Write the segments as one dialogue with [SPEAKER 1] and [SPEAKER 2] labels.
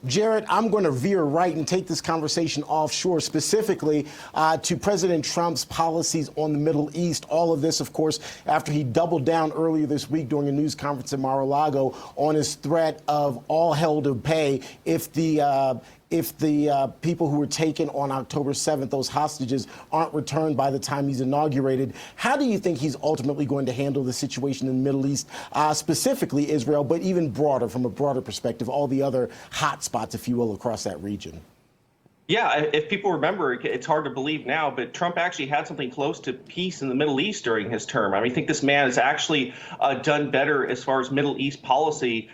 [SPEAKER 1] Jarrett, I'm going to veer right and take this conversation offshore, specifically to President Trump's policies on the Middle East. All of this, of course, after he doubled down earlier this week during a news conference in Mar-a-Lago on his threat of all hell to pay if the people who were taken on October 7th, those hostages, aren't returned by the time he's inaugurated. How do you think he's ultimately going to handle the situation in the Middle East, specifically Israel, but even broader, from a broader perspective, all the other hot spots, if you will, across that region?
[SPEAKER 2] Yeah, if people remember, it's hard to believe now, but Trump actually had something close to peace in the Middle East during his term. I mean, I think this man has actually done better as far as Middle East policy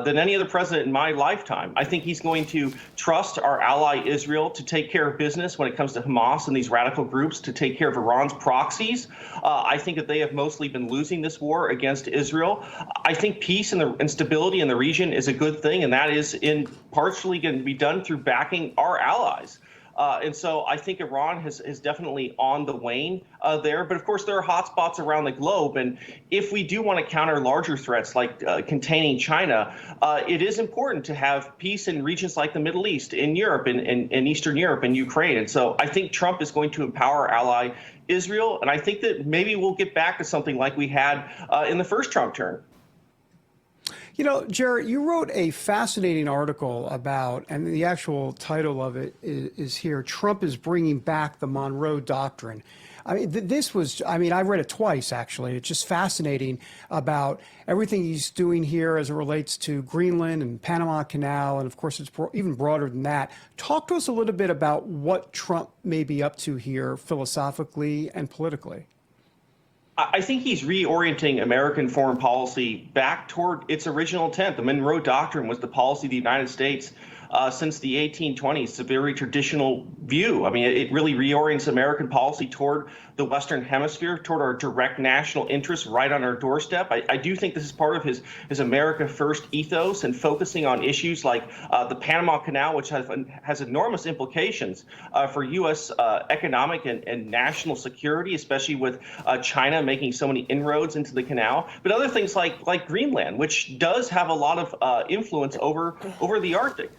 [SPEAKER 2] than any other president in my lifetime. I think he's going to trust our ally Israel to take care of business when it comes to Hamas and these radical groups, to take care of Iran's proxies. I think that they have mostly been losing this war against Israel. I think peace and stability in the region is a good thing, and that is partially going to be done through backing our allies. And so I think Iran is definitely on the wane there. But of course, there are hot spots around the globe. And if we do want to counter larger threats like containing China, it is important to have peace in regions like the Middle East, in Europe, in Eastern Europe, and Ukraine. And so I think Trump is going to empower our ally Israel. And I think that maybe we'll get back to something like we had in the first Trump term.
[SPEAKER 3] You know, Jarrett, you wrote a fascinating article about, and the actual title of it is here, Trump is bringing back the Monroe Doctrine. I mean, I read it twice, actually. It's just fascinating about everything he's doing here as it relates to Greenland and Panama Canal. And of course, it's even broader than that. Talk to us a little bit about what Trump may be up to here philosophically and politically.
[SPEAKER 2] I think he's reorienting American foreign policy back toward its original intent. The Monroe Doctrine was the policy of the United States since the 1820s. It's a very traditional view. I mean, it really reorients American policy toward the Western Hemisphere, toward our direct national interests right on our doorstep. I do think this is part of his America First ethos, and focusing on issues like the Panama Canal, which has enormous implications for U.S. economic and national security, especially with China making so many inroads into the canal. But other things like Greenland, which does have a lot of influence over the Arctic.